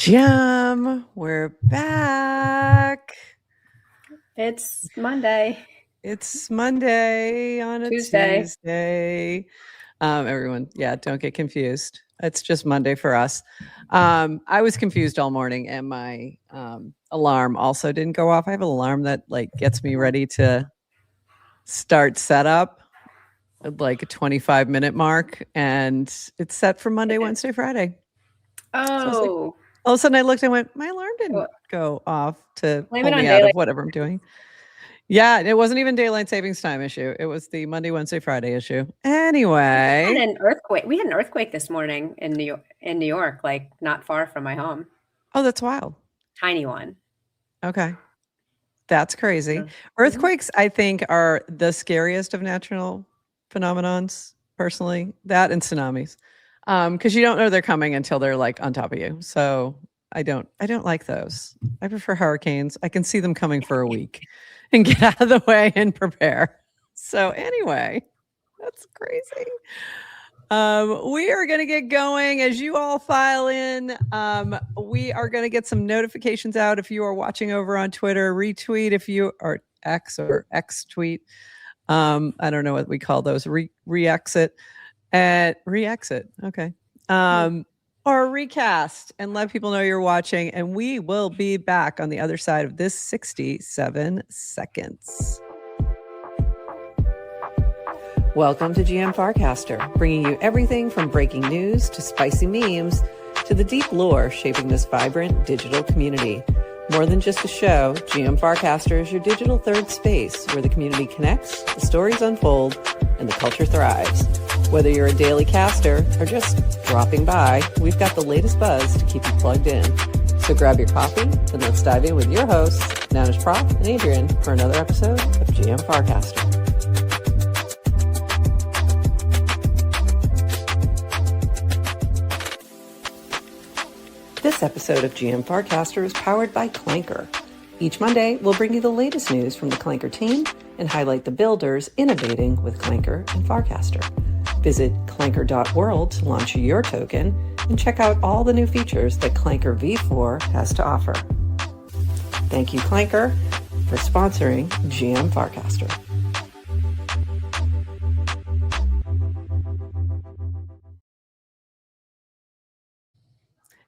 GM, we're back. It's Monday. It's Monday on a Tuesday. Everyone, don't get confused. It's just Monday for us. I was confused all morning, and my alarm also didn't go off. I have an alarm that gets me ready to start setup at a 25-minute mark, and it's set for Monday, Wednesday, Friday. Oh. All of a sudden I looked and went, my alarm didn't go off to pull me out of whatever I'm doing. Yeah, it wasn't even daylight savings time issue. It was the Monday, Wednesday, Friday issue. Anyway. We had an earthquake. We had an earthquake this morning in New York, like not far from my home. Oh, that's wild. Tiny one. Okay. That's crazy. Yeah. Earthquakes, I think, are the scariest of natural phenomenons, personally. That and tsunamis. Because you don't know they're coming until they're on top of you. So I don't like those. I prefer hurricanes. I can see them coming for a week and get out of the way and prepare. So anyway, that's crazy. We are going to get going as you all file in. We are going to get some notifications out if you are watching over on Twitter. Retweet if you are X tweet. I don't know what we call those. Re-exit. Re-exit. Okay. Or recast and let people know you're watching. And we will be back on the other side of this 67 seconds. Welcome to GM Farcaster, bringing you everything from breaking news to spicy memes to the deep lore shaping this vibrant digital community. More than just a show, GM Farcaster is your digital third space where the community connects, the stories unfold, and the culture thrives. Whether you're a daily caster or just dropping by, we've got the latest buzz to keep you plugged in. So grab your coffee and let's dive in with your hosts, known as Prof and Adrienne, for another episode of GM Farcaster. This episode of GM Farcaster is powered by Clanker. Each Monday, we'll bring you the latest news from the Clanker team and highlight the builders innovating with Clanker and Farcaster. Visit clanker.world to launch your token and check out all the new features that Clanker V4 has to offer. Thank you, Clanker, for sponsoring GM Farcaster.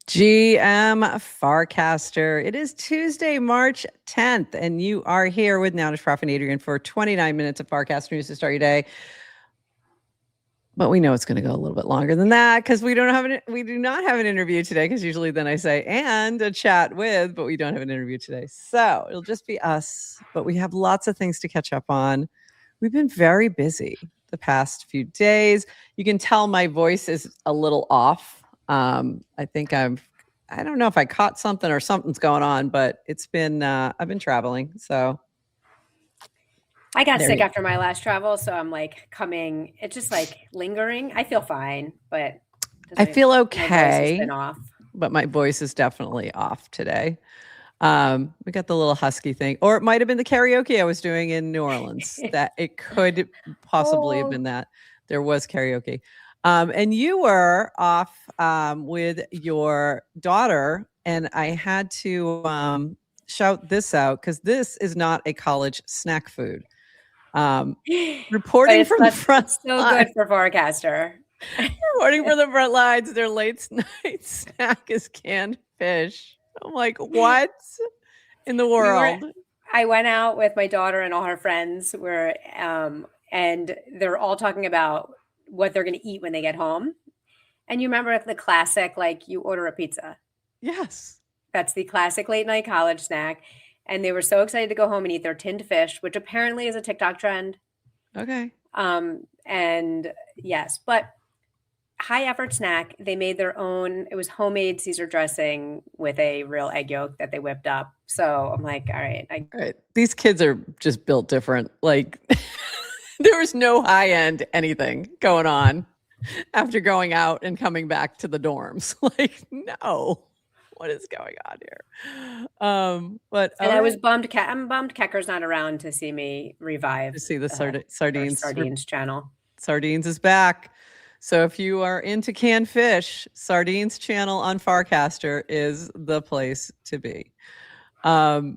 GM Farcaster. It is Tuesday, March 10th, and you are here with now Prof and Adrienne for 29 minutes of Farcaster news to start your day. But we know it's going to go a little bit longer than that because we do not have an interview today, because usually then I say and a chat with, but we don't have an interview today. So it'll just be us, but we have lots of things to catch up on. We've been very busy the past few days. You can tell my voice is a little off. I think I don't know if I caught something or something's going on, but it's been, I've been traveling. So I got sick after my last travel. So I'm it's just lingering. I feel fine, but I feel okay. My voice has been off. But my voice is definitely off today. We got the little husky thing, or it might've been the karaoke I was doing in New Orleans. That it could possibly have been that. There was karaoke. And you were off with your daughter, and I had to shout this out because this is not a college snack food. Reporting from the front so line. Good for Farcaster. Reporting from the front lines, their late night snack is canned fish. I'm like, what in the world? I went out with my daughter and all her friends and they're all talking about what they're going to eat when they get home. And you remember the classic, you order a pizza. Yes. That's the classic late night college snack. And they were so excited to go home and eat their tinned fish, which apparently is a TikTok trend. Okay. And yes, but high effort snack. They made their own, it was homemade Caesar dressing with a real egg yolk that they whipped up. So I'm like, all right. All right. These kids are just built different. There was no high-end anything going on after going out and coming back to the dorms. No, what is going on here? I was bummed. I'm bummed Kecker's not around to see me revive. To see the sardines channel. Sardines is back. So if you are into canned fish, Sardines channel on Farcaster is the place to be. A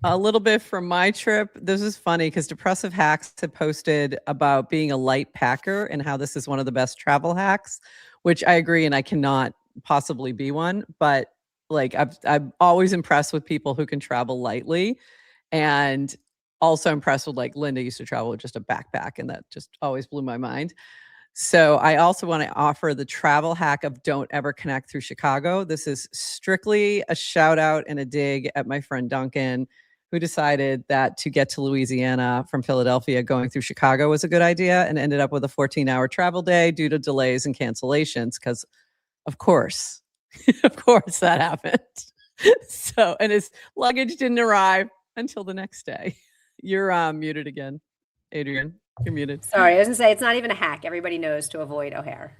little bit from my trip. This is funny because Depressive Hacks had posted about being a light packer and how this is one of the best travel hacks, which I agree, and I cannot possibly be one. But like, I'm always impressed with people who can travel lightly, and also impressed with, like, Linda used to travel with just a backpack, and that just always blew my mind. So I also want to offer the travel hack of don't ever connect through Chicago. This is strictly a shout out and a dig at my friend Duncan, who decided that to get to Louisiana from Philadelphia, going through Chicago was a good idea, and ended up with a 14-hour travel day due to delays and cancellations. Because, of course, of course that happened. So, and his luggage didn't arrive until the next day. You're muted again, Adrienne. You're muted. Sorry, I was gonna say it's not even a hack. Everybody knows to avoid O'Hare.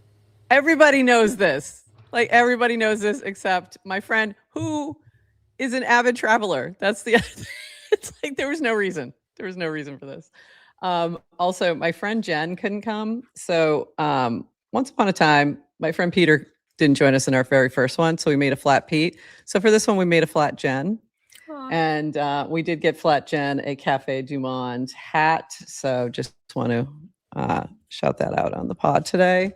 Everybody knows this. Like, everybody knows this except my friend who is an avid traveler. That's the it's like there was no reason. There was no reason for this. Also, my friend Jen couldn't come. So once upon a time, my friend Peter didn't join us in our very first one. So we made a flat Pete. So for this one, we made a flat Jen. Aww. And we did get flat Jen a Cafe Du Monde hat. So just want to shout that out on the pod today.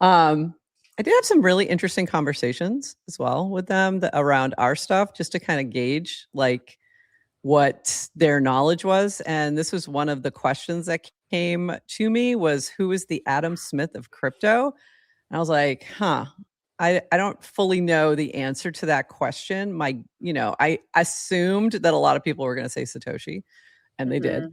I did have some really interesting conversations as well with them around our stuff, just to kind of gauge like what their knowledge was. And this was one of the questions that came to me was, who is the Adam Smith of crypto? And I was like, I don't fully know the answer to that question. I assumed that a lot of people were going to say Satoshi, and they did.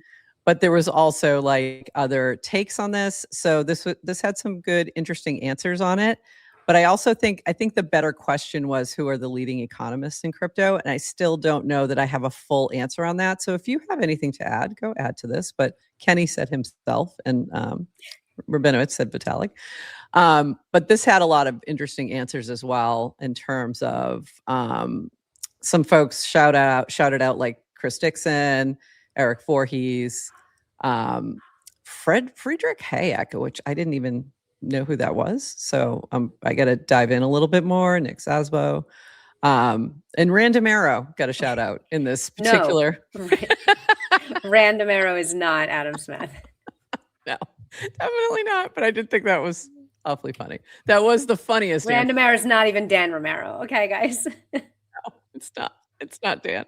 But there was also like other takes on this. So this had some good, interesting answers on it. But I also think the better question was, who are the leading economists in crypto? And I still don't know that I have a full answer on that. So if you have anything to add, go add to this. But Kenny said himself, and Rabinowitz said Vitalik. But this had a lot of interesting answers as well, in terms of some folks shouted out like Chris Dixon, Eric Voorhees, Friedrich Hayek, which I didn't even know who that was. So I got to dive in a little bit more. Nick Szabo, and Random Arrow got a shout out in this particular. No. Random Arrow is not Adam Smith. No, definitely not. But I did think that was awfully funny. That was the funniest. Random Arrow is not even Dan Romero. Okay, guys. No, it's not. It's not Dan.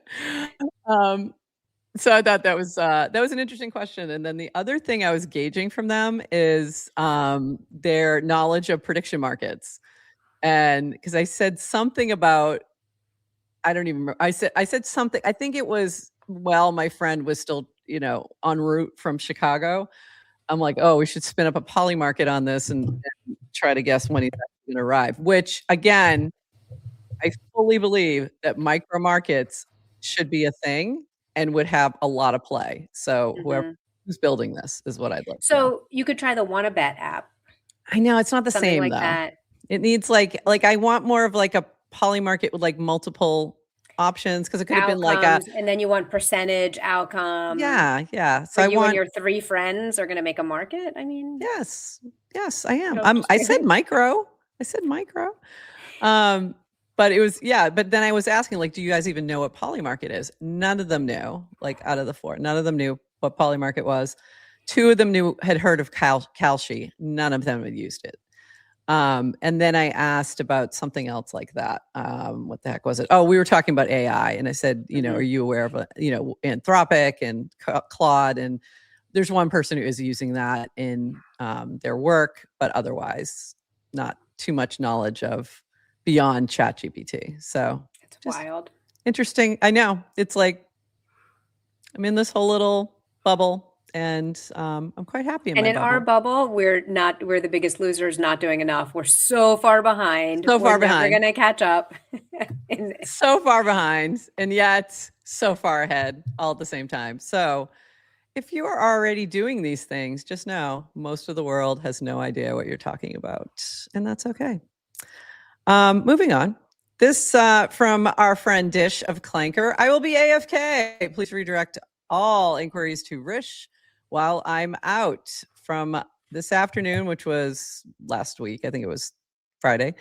So I thought that was an interesting question. And then the other thing I was gauging from them is their knowledge of prediction markets. And because I said something about, I don't even remember. I said something. I think it was, well, my friend was still, en route from Chicago. I'm like, oh, we should spin up a poly market on this and try to guess when he's actually going to arrive. Which, again, I fully believe that micro markets should be a thing and would have a lot of play. So who's building this is what I'd like. So you could try the WannaBet app. I know it's not the Something same like though. That. It needs like I want more of like a poly market with like multiple options, because it could have been like and then you want percentage outcome. Yeah. So you and your 3 friends are going to make a market. I mean, yes, I am. I said micro. But it was, but then I was asking, like, do you guys even know what poly market is? None of them knew, like, out of the 4, none of them knew what poly market was. 2 of them had heard of Kalshi. None of them had used it. And then I asked about something else like that. What the heck was it? Oh, we were talking about AI. And I said, are you aware of, Anthropic and Claude? And there's one person who is using that in their work, but otherwise not too much knowledge of beyond ChatGPT. So it's wild. Interesting. I know. It's like I'm in this whole little bubble, and I'm quite happy. In our bubble, we're the biggest losers, not doing enough. We're so far behind. We're never going to catch up. So far behind, and yet so far ahead all at the same time. So if you are already doing these things, just know most of the world has no idea what you're talking about, and that's okay. Moving on. This from our friend Dish of Clanker. I will be AFK. Please redirect all inquiries to Rish while I'm out. From this afternoon, which was last week, I think it was Friday,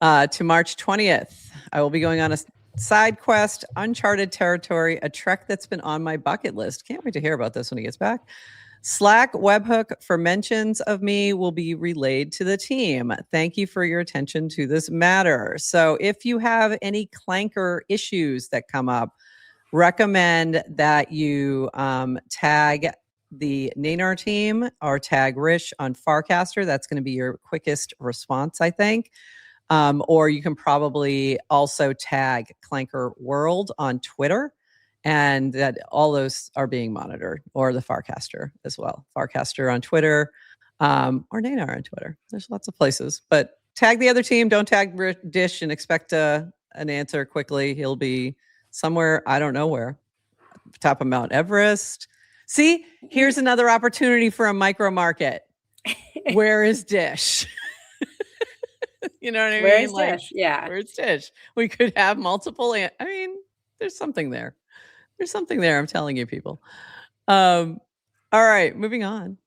to March 20th. I will be going on a side quest, uncharted territory, a trek that's been on my bucket list. Can't wait to hear about this when he gets back. Slack webhook for mentions of me will be relayed to the team. Thank you for your attention to this matter. So if you have any clanker issues that come up, recommend that you tag the Nanar team or tag Rish on Farcaster. That's going to be your quickest response, I think. Or you can probably also tag Clanker World on Twitter, and that all those are being monitored, or the Farcaster as well. Farcaster on Twitter, or Nanar on Twitter. There's lots of places, but tag the other team. Don't tag Dish and expect an answer quickly. He'll be somewhere, I don't know where, top of Mount Everest. See, here's another opportunity for a micro market. Where is Dish? You know what I mean? Where's Dish? Yeah. Where's Dish? We could have multiple. I mean, there's something there. There's something there. I'm telling you, people. All right, moving on.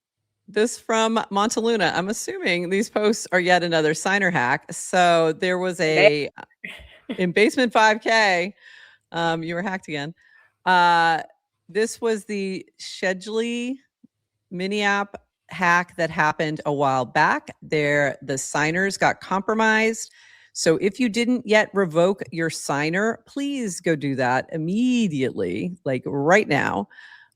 This from Montaluna. I'm assuming these posts are yet another signer hack. So there was in Basement 5K. You were hacked again. This was the Schedule mini app hack that happened a while back. The signers got compromised. So if you didn't yet revoke your signer, please go do that immediately, like right now.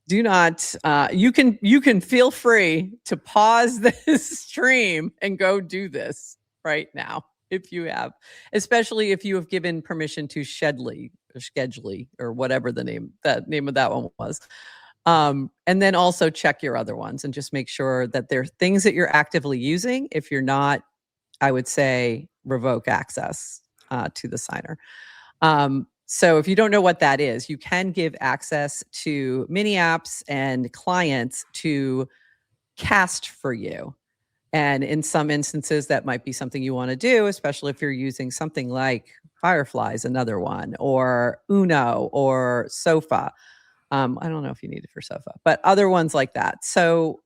Do not, you can feel free to pause this stream and go do this right now if you have, especially if you have given permission to Schedule or whatever the name of that one was. And then also check your other ones and just make sure that they're things that you're actively using. If you're not, I would say revoke access to the signer. So if you don't know what that is, you can give access to mini apps and clients to cast for you. And in some instances, that might be something you want to do, especially if you're using something like Firefly's another one, or Uno or Sofa. I don't know if you need it for Sofa, but other ones like that. So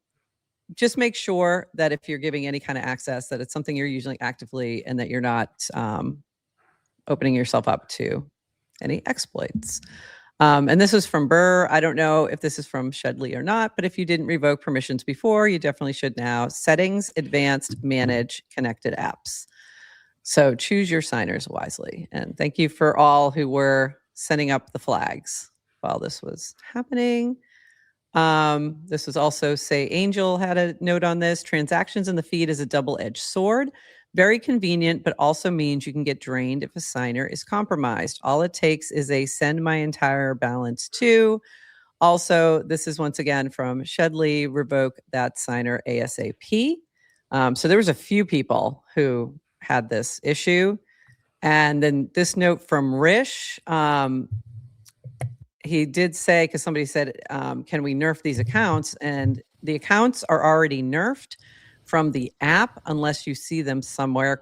just make sure that if you're giving any kind of access, that it's something you're using actively and that you're not opening yourself up to any exploits. And this is from Burr. I don't know if this is from Schedule or not, but if you didn't revoke permissions before, you definitely should now. Settings, advanced, manage, connected apps. So choose your signers wisely. And thank you for all who were setting up the flags while this was happening. This was also Say Angel had a note on this. Transactions in the feed is a double-edged sword. Very convenient, but also means you can get drained if a signer is compromised. All it takes is a send my entire balance to. Also, this is once again from Schedule, revoke that signer ASAP. So there was a few people who had this issue. And then this note from Rish, he did say, because somebody said, can we nerf these accounts? And the accounts are already nerfed from the app unless you see them somewhere, ?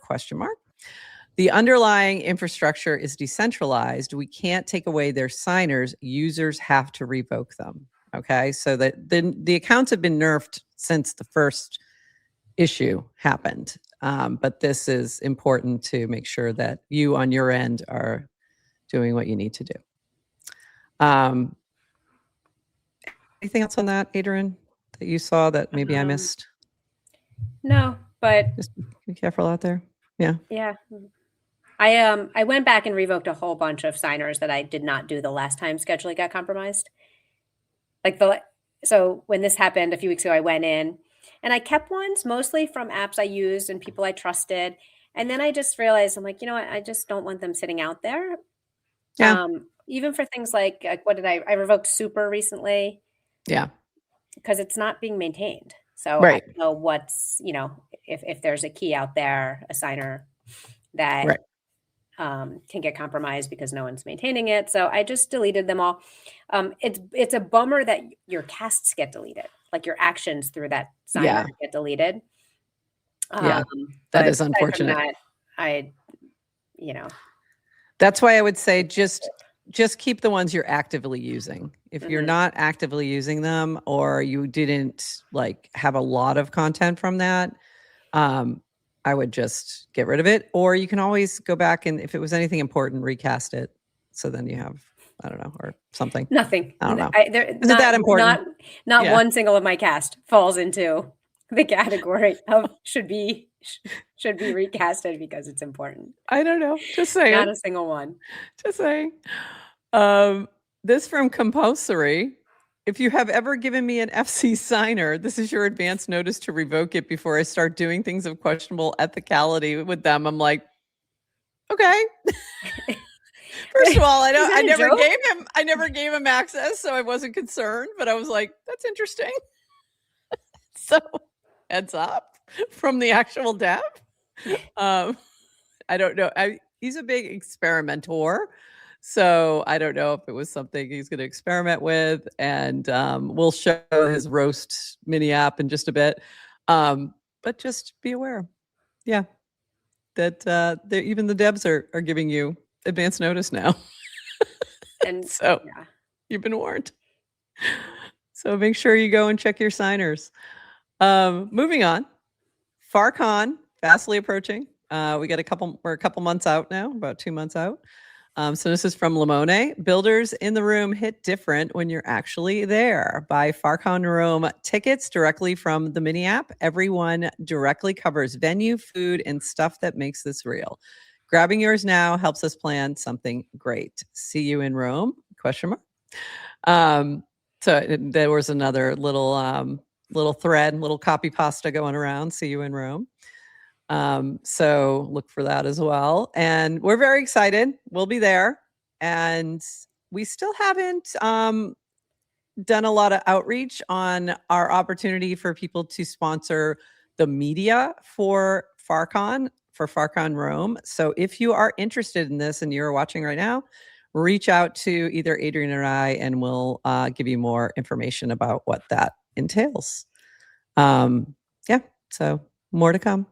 The underlying infrastructure is decentralized. We can't take away their signers. Users have to revoke them. Okay, so the accounts have been nerfed since the first issue happened. But this is important to make sure that you on your end are doing what you need to do. Anything else on that, Adrienne, that you saw that maybe I missed? No, but just be careful out there. Yeah. Yeah. I went back and revoked a whole bunch of signers that I did not do the last time Schedule got compromised. So when this happened a few weeks ago, I went in and I kept ones mostly from apps I used and people I trusted. And then I just realized, I'm like, you know what? I just don't want them sitting out there. Yeah. Even for things like what did I revoked Super recently. Yeah. Because it's not being maintained. So right. I don't know what's, if there's a key out there, a signer that can get compromised because no one's maintaining it. So I just deleted them all. It's a bummer that your casts get deleted, like your actions through that signer get deleted. That is unfortunate. That, that's why I would say just just keep the ones you're actively using. If you're not actively using them, or you didn't like have a lot of content from that, I would just get rid of it. Or you can always go back, and if it was anything important, recast it. So then you have, I don't know, or something. Nothing. I don't know. Is it that important? Not one single of my cast falls into the category of should be recasted because it's important. I don't know. Just saying. Not a single one. Just saying. This from Compulsory. If you have ever given me an FC signer, this is your advance notice to revoke it before I start doing things of questionable ethicality with them. I'm like, okay. First of all, I never gave him access, so I wasn't concerned, but I was like, that's interesting. So heads up from the actual dev. I don't know. He's a big experimenter. So I don't know if it was something he's going to experiment with, and we'll show his roast mini app in just a bit. But just be aware, that even the devs are giving you advance notice now. And so you've been warned. So make sure you go and check your signers. Moving on, FarCon fastly approaching. We're a couple months out now, about 2 months out. So this is from Limone. Builders in the room hit different when you're actually there. Buy FarCon Room tickets directly from the mini app. Everyone directly covers venue, food, and stuff that makes this real. Grabbing yours now helps us plan something great. See you in Rome? ? So there was another little thread, little copy pasta going around. See you in Rome. So look for that as well. And we're very excited. We'll be there. And we still haven't done a lot of outreach on our opportunity for people to sponsor the media for FarCon Rome. So if you are interested in this and you're watching right now, reach out to either Adrienne or I, and we'll give you more information about what that entails. So more to come.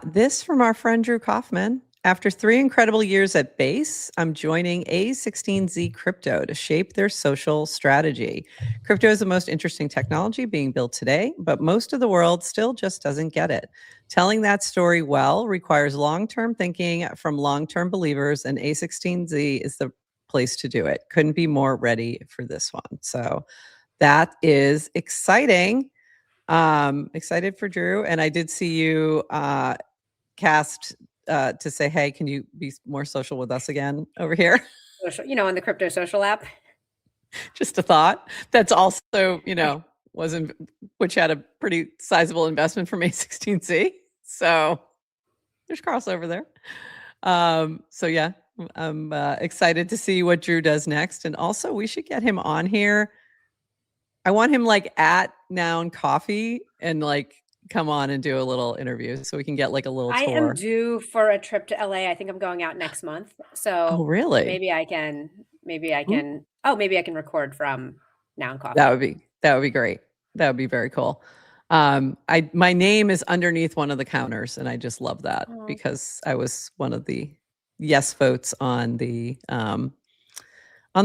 This from our friend Drew Kaufman. After 3 incredible years at base, I'm joining A16Z Crypto to shape their social strategy. Crypto is the most interesting technology being built today, but most of the world still just doesn't get it. Telling that story well requires long-term thinking from long-term believers, and A16Z is the place to do it. Couldn't be more ready for this one. So that is exciting. Excited for Drew. And I did see you cast to say, hey, can you be more social with us again over here? Social, on the crypto social app. Just a thought. That's also, which had a pretty sizable investment from A16Z. So there's crossover there. I'm excited to see what Drew does next. And also we should get him on here. I want him at Noun Coffee and come on and do a little interview so we can get a little tour. I am due for a trip to LA. I think I'm going out next month. So really? Maybe I can record from Noun Coffee. That would be great. That would be very cool. My name is underneath one of the counters, and I just love that because I was one of the yes votes on the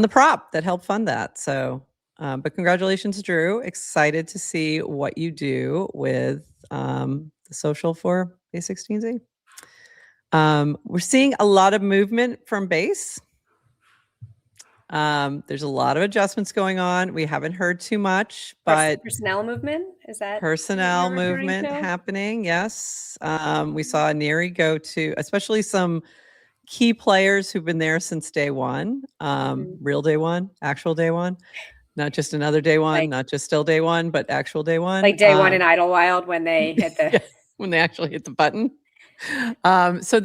prop that helped fund that. So but congratulations, Drew. Excited to see what you do with the social for A16Z. We're seeing a lot of movement from base. There's a lot of adjustments going on. We haven't heard too much, but personnel movement, is that personnel movement happening? Yes. We saw Neri go to, especially some key players who've been there since day one, real day one, actual day one. Not just another day one, not just still day one, but actual day one. Like day one in Idlewild when they hit the when they actually hit the button. So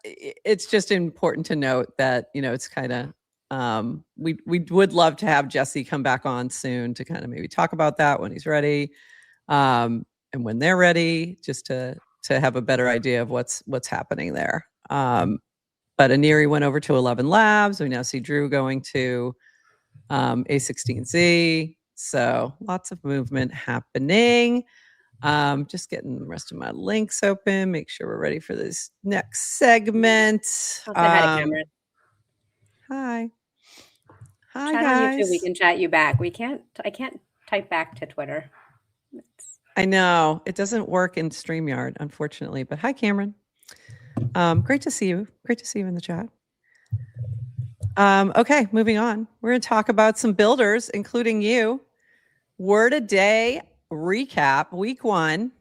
it's just important to note that it's kind of we would love to have Jesse come back on soon to kind of maybe talk about that when he's ready, and when they're ready, just to have a better idea of what's happening there. But Aniri went over to 11 Labs. We now see Drew going to A16Z. So lots of movement happening. Just getting the rest of my links open. Make sure we're ready for this next segment. Hi. Hi, Chat guys. on YouTube, we can chat you back. I can't type back to Twitter. I know. It doesn't work in StreamYard, unfortunately. But hi, Cameron. Great to see you. Great to see you in the chat. Okay, moving on. We're going to talk about some builders, including you. Word a day recap, week 1,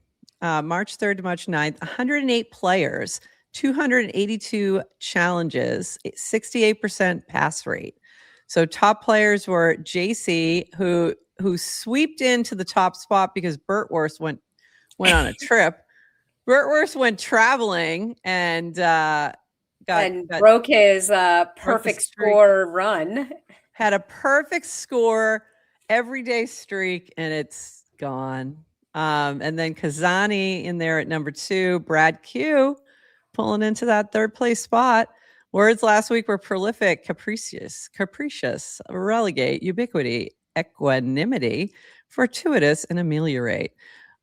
March 3rd to March 9th, 108 players, 282 challenges, 68% pass rate. So top players were JC, who sweeped into the top spot because Burtworth went on a trip. Burtworth went traveling and broke his perfect score run. Had a perfect score, everyday streak, and it's gone. And then Kazani in there at number 2, Brad Q pulling into that 3rd place spot. Words last week were prolific, capricious, relegate, ubiquity, equanimity, fortuitous, and ameliorate.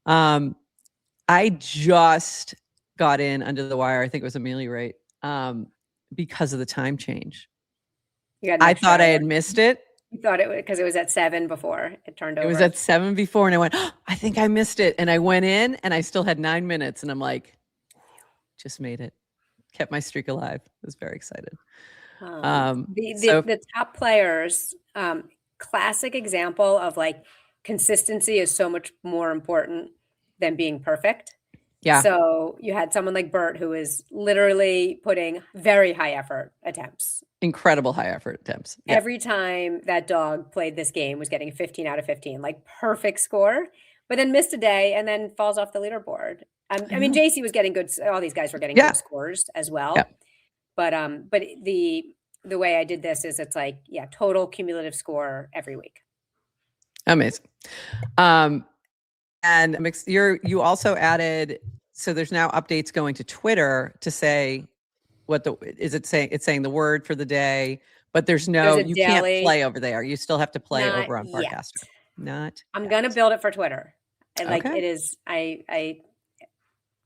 I just got in under the wire. I think it was ameliorate because of the time change. I thought I had missed it. You thought it was because it was at 7 before it turned over. It was at 7 before, and I went, oh, I think I missed it. And I went in, and I still had 9 minutes, and I'm like, just made it. Kept my streak alive. I was very excited. The top players, classic example of like consistency is so much more important than being perfect. Yeah. So you had someone like Bert who is literally putting very high effort attempts. Incredible high effort attempts. Yeah. Every time that dog played this game was getting a 15 out of 15, like perfect score, but then missed a day and then falls off the leaderboard. I mean, JC was getting good. All these guys were getting good scores as well. Yeah. But the way I did this is it's like, total cumulative score every week. Amazing. And you also added, so there's now updates going to Twitter to say it's saying the word for the day, but you can't play over there. You still have to play over on Farcaster. I'm going to build it for Twitter. It is, I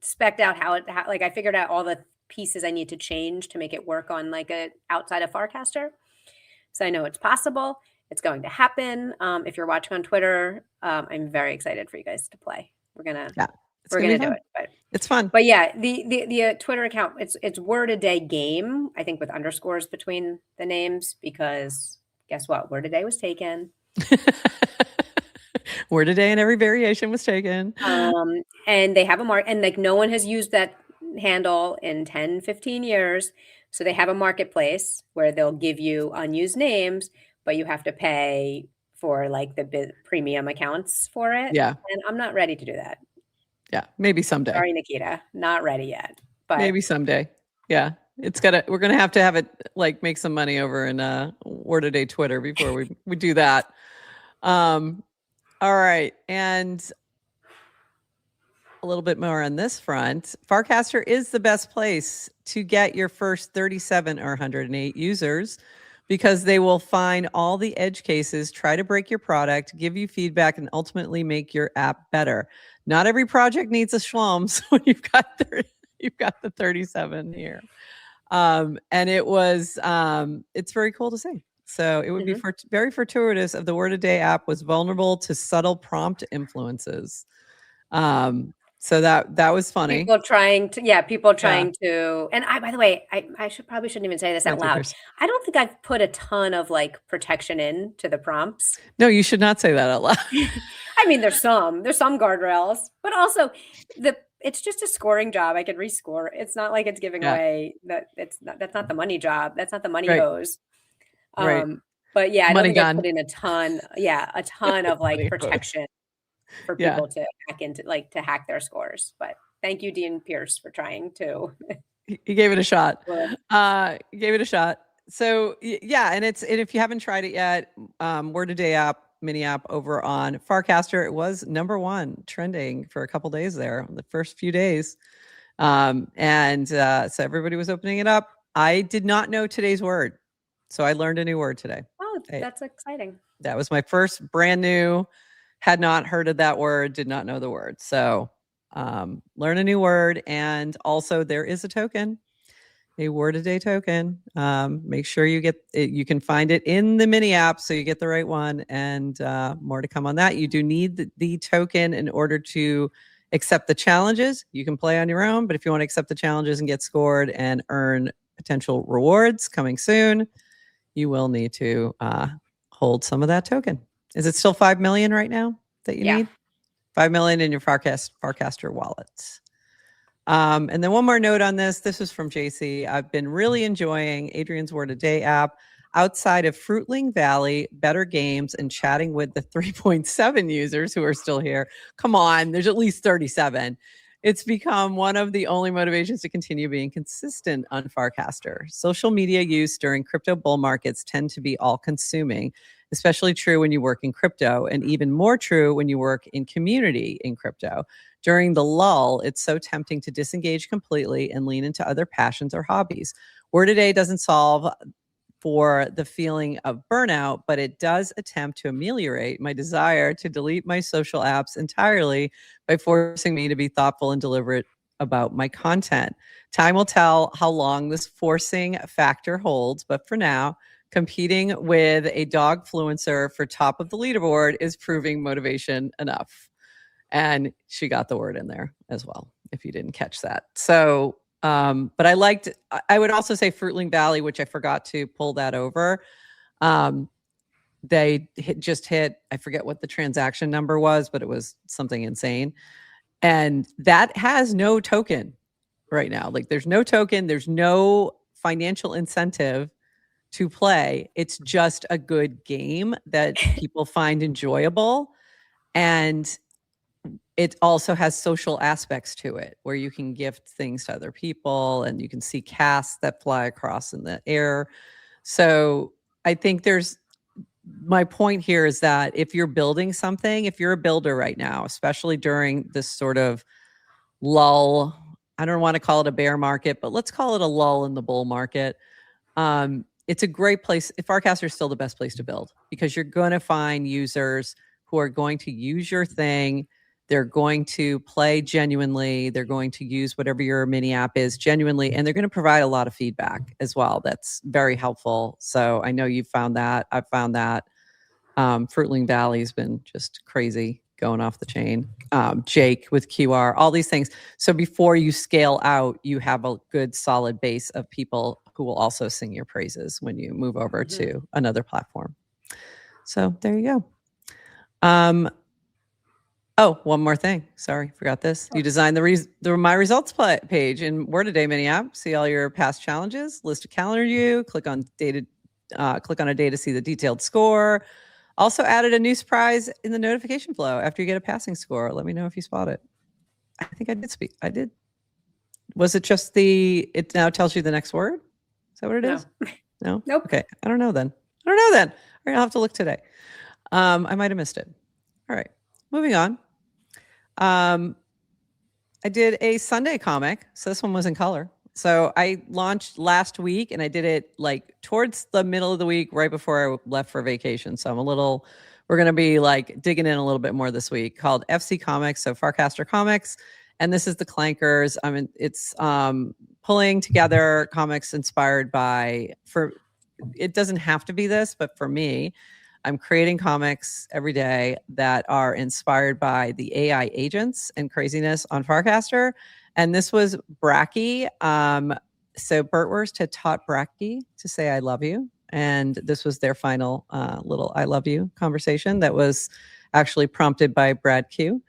spec'd out how I figured out all the pieces I need to change to make it work on like a outside of Farcaster. So I know it's possible. It's going to happen. If you're watching on Twitter, I'm very excited for you guys to play. We're gonna do it. But it's fun. But yeah, the Twitter account, it's word a day game, I think with underscores between the names, because guess what? Word a day was taken. Word a day and every variation was taken. And they have a mark, and like no one has used that handle in 10, 15 years. So they have a marketplace where they'll give you unused names, but you have to pay for like the premium accounts for it. Yeah. And I'm not ready to do that. Yeah. Maybe someday. Sorry, Nikita. Not ready yet. But maybe someday. Yeah. We're going to have it like make some money over in Word a Day Twitter before we do that. All right. And a little bit more on this front. Farcaster is the best place to get your first 37 or 108 users, because they will find all the edge cases, try to break your product, give you feedback, and ultimately make your app better. Not every project needs a Schlums when you've got the 37 here. And it's very cool to see. So it would be very fortuitous if the Word a Day app was vulnerable to subtle prompt influences. So that was funny. People trying to, and by the way, I shouldn't even say this out loud. I don't think I've put a ton of like protection into the prompts. No, you should not say that out loud. I mean, there's some guardrails, but also it's just a scoring job. I can rescore. It's not like it's giving away that's not the money job. That's not the money hose. Right. But yeah, I don't think I put in a ton of like protection for people to hack into, like to hack their scores. But thank you, Dean Pierce, for trying to. He gave it a shot. So yeah, and if you haven't tried it yet, Word a Day app, mini app over on Farcaster, it was #1 trending for a couple days there, the first few days. So everybody was opening it up. I did not know today's word, so I learned a new word today. Oh, that's exciting. That was my first brand new. Had not heard of that word, did not know the word. So learn a new word. And also there is a token. a word a day token. Make sure you get it. You can find it in the mini app, so you get the right one, and more to come on that. You do need the token in order to accept the challenges. You can play on your own, but if you want to accept the challenges and get scored and earn potential rewards coming soon, you will need to hold some of that token. Is it still 5 million right now that you need? 5 million in your Farcaster wallets. And then one more note on this. This is from JC. I've been really enjoying Adrienne's Word a Day app. Outside of Fruitling Valley, Better Games, and chatting with the 3.7 users who are still here. Come on, there's at least 37. It's become one of the only motivations to continue being consistent on Farcaster. Social media use during crypto bull markets tend to be all-consuming, especially true when you work in crypto, and even more true when you work in community in crypto. During the lull, it's so tempting to disengage completely and lean into other passions or hobbies. Word a Day doesn't solve for the feeling of burnout, but it does attempt to ameliorate my desire to delete my social apps entirely by forcing me to be thoughtful and deliberate about my content. Time will tell how long this forcing factor holds, but for now, competing with a dog fluencer for top of the leaderboard is proving motivation enough. And she got the word in there as well, if you didn't catch that. So, but I would also say Fruitling Valley, which I forgot to pull that over. They just hit, I forget what the transaction number was, but it was something insane. And that has no token right now. Like there's no token, there's no financial incentive to play. It's just a good game that people find enjoyable. And it also has social aspects to it where you can gift things to other people and you can see casts that fly across in the air. So I think my point here is that if you're building something, if you're a builder right now, especially during this sort of lull, I don't want to call it a bear market, but let's call it a lull in the bull market. It's a great place. Farcaster is still the best place to build because you're going to find users who are going to use your thing. They're going to play genuinely. They're going to use whatever your mini app is genuinely, and they're going to provide a lot of feedback as well. That's very helpful. So I know you've found that. I've found that. Fruitling Valley has been just crazy, going off the chain. Jake with QR, all these things. So before you scale out, you have a good solid base of people who will also sing your praises when you move over to another platform. So there you go. Oh, one more thing. Sorry, forgot this. You designed the My Results page in Word a Day mini app. See all your past challenges, list a calendar view, click on a day to see the detailed score. Also added a new surprise in the notification flow after you get a passing score. Let me know if you spot it. I think I did. Was it just it now tells you the next word? Is that what it is? No? Nope. Okay. I don't know then. All right, I'll have to look today. I might have missed it. All right. Moving on. I did a Sunday comic. So this one was in color. So I launched last week and I did it like towards the middle of the week, right before I left for vacation. So we're going to be like digging in a little bit more this week, called FC Comics. So Farcaster Comics. And this is the Clankers. I mean, it's pulling together comics inspired it doesn't have to be this, but for me, I'm creating comics every day that are inspired by the AI agents and craziness on Farcaster. And this was Bracky. So Burtwurst had taught Bracky to say, I love you. And this was their final little I love you conversation that was actually prompted by Brad Q.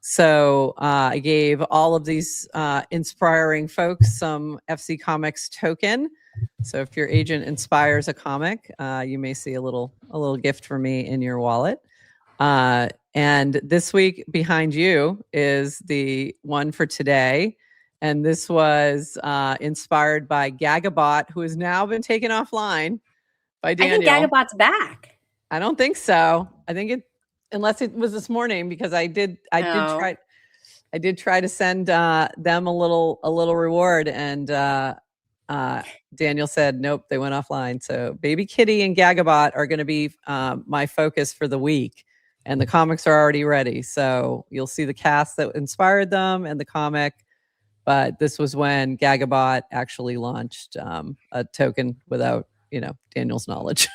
So I gave all of these inspiring folks some FC Comics token. So if your agent inspires a comic, you may see a little gift for me in your wallet. And this week behind you is the one for today. And this was inspired by Gagabot, who has now been taken offline by Daniel. I think Gagabot's back. I don't think so. I think unless it was this morning, because I did try to send them a little reward, and Daniel said nope, they went offline. So Baby Kitty and Gagabot are going to be my focus for the week, and the comics are already ready. So you'll see the cast that inspired them and the comic But this was when Gagabot actually launched a token without, Daniel's knowledge,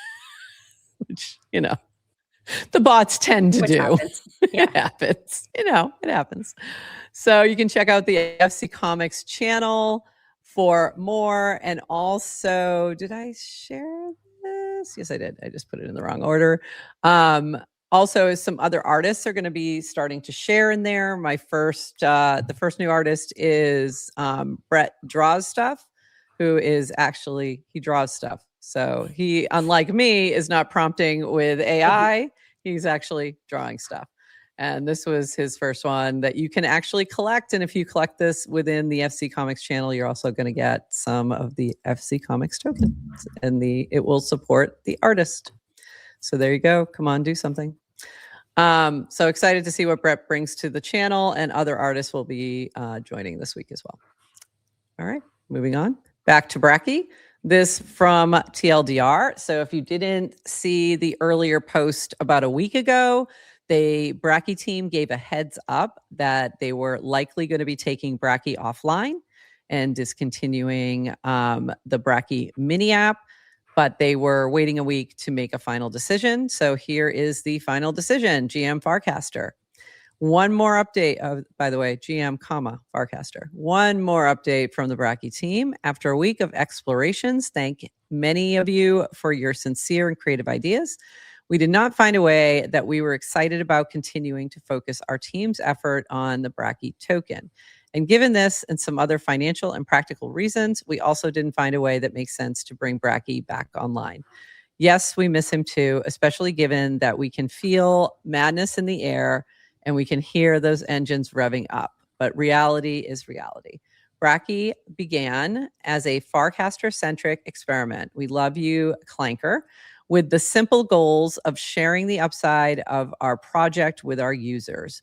which, the bots tend to do. Happens. Yeah. It happens. It happens. So you can check out the FC Comics channel for more. And also, did I share this? Yes, I did. I just put it in the wrong order. Also, some other artists are going to be starting to share in there. The first new artist is Brett Draws Stuff, who is actually, he draws stuff. So he, unlike me, is not prompting with AI. He's actually drawing stuff. And this was his first one that you can actually collect. And if you collect this within the FC Comics channel, you're also going to get some of the FC Comics tokens. And it will support the artist. So there you go. Come on, do something. So excited to see what Brett brings to the channel, and other artists will be joining this week as well. All right, moving on. Back to Bracky. This from TLDR. So if you didn't see the earlier post about a week ago, the Bracky team gave a heads up that they were likely going to be taking Bracky offline and discontinuing the Bracky mini app, but they were waiting a week to make a final decision. So here is the final decision, GM Farcaster. One more update, by the way, GM, Farcaster. One more update from the Bracky team. After a week of explorations, thank many of you for your sincere and creative ideas. We did not find a way that we were excited about continuing to focus our team's effort on the Bracky token. And given this and some other financial and practical reasons, we also didn't find a way that makes sense to bring Bracky back online. Yes, we miss him too, especially given that we can feel madness in the air and we can hear those engines revving up. But reality is reality. Bracky began as a Farcaster-centric experiment. We love you, Clanker, with the simple goals of sharing the upside of our project with our users,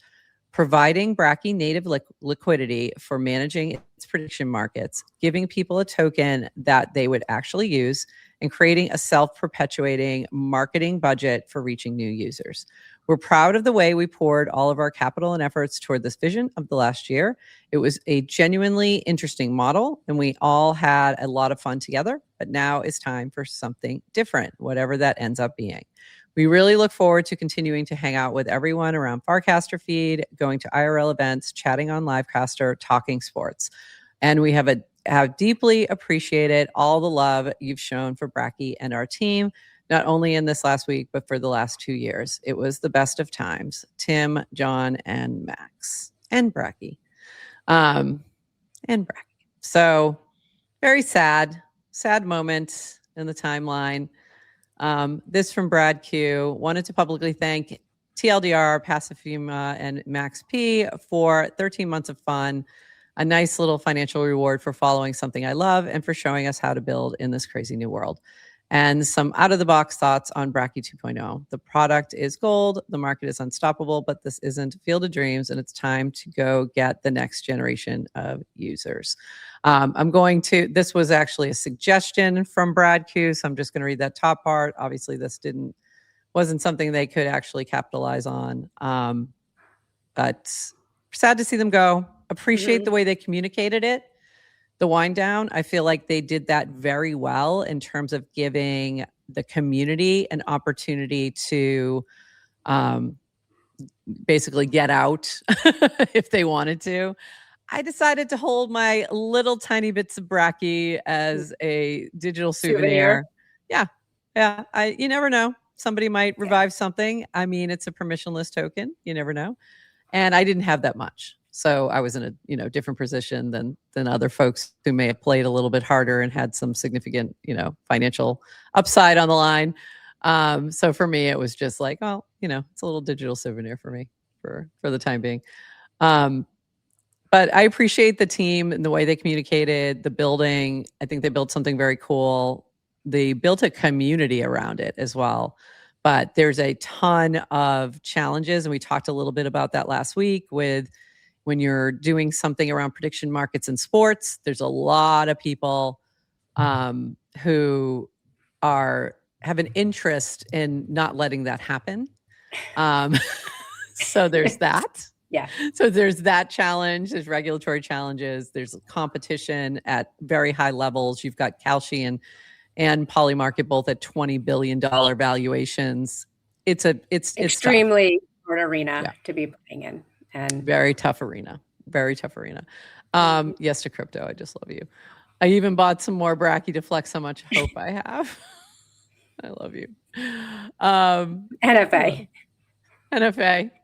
providing Bracky native liquidity for managing its prediction markets, giving people a token that they would actually use, and creating a self-perpetuating marketing budget for reaching new users. We're proud of the way we poured all of our capital and efforts toward this vision of the last year. It was a genuinely interesting model, and we all had a lot of fun together, but now it's time for something different, whatever that ends up being. We really look forward to continuing to hang out with everyone around Farcaster feed, going to IRL events, chatting on Livecaster, talking sports. And we have deeply appreciated all the love you've shown for Bracky and our team, not only in this last week, but for the last 2 years. It was the best of times. Tim, John, and Max, and Bracky. So very sad moment in the timeline. This from Brad Q. Wanted to publicly thank TLDR, Pacifima, and Max P for 13 months of fun, a nice little financial reward for following something I love and for showing us how to build in this crazy new world. And some out-of-the-box thoughts on Bracky 2.0. The product is gold, the market is unstoppable, but this isn't Field of Dreams, and it's time to go get the next generation of users. This was actually a suggestion from Brad Q, so I'm just going to read that top part. Obviously, this wasn't something they could actually capitalize on, but sad to see them go. Appreciate the way they communicated it. The wind down, I feel like they did that very well in terms of giving the community an opportunity to basically get out if they wanted to. I decided to hold my little tiny bits of Bracky as a digital souvenir. Yeah. You never know. Somebody might revive something. I mean, it's a permissionless token. You never know. And I didn't have that much. So I was in a different position than other folks who may have played a little bit harder and had some significant financial upside on the line. So for me, it was just like, well, it's a little digital souvenir for me for the time being. But I appreciate the team and the way they communicated, the building. I think they built something very cool. They built a community around it as well. But there's a ton of challenges, and we talked a little bit about that last week with when you're doing something around prediction markets in sports. There's a lot of people who have an interest in not letting that happen. So there's that. Yeah. So there's that challenge. There's regulatory challenges. There's competition at very high levels. You've got Kalshi and Polymarket both at $20 billion valuations. It's extremely hard arena to be playing in, and very tough arena. Very tough arena. Yes to crypto. I just love you. I even bought some more Bracky to flex how much hope I have. I love you.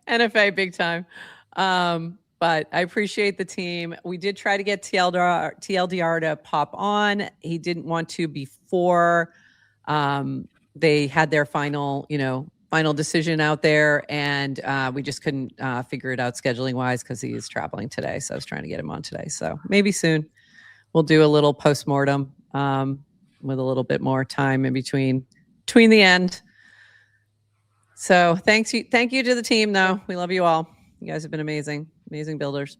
NFA, big time. But I appreciate the team. We did try to get TLDR to pop on. He didn't want to before they had their final decision out there, and we just couldn't figure it out scheduling wise because he is traveling today. So I was trying to get him on today. So maybe soon we'll do a little postmortem with a little bit more time in between the end. So thank you to the team, though. We love you all. You guys have been amazing builders.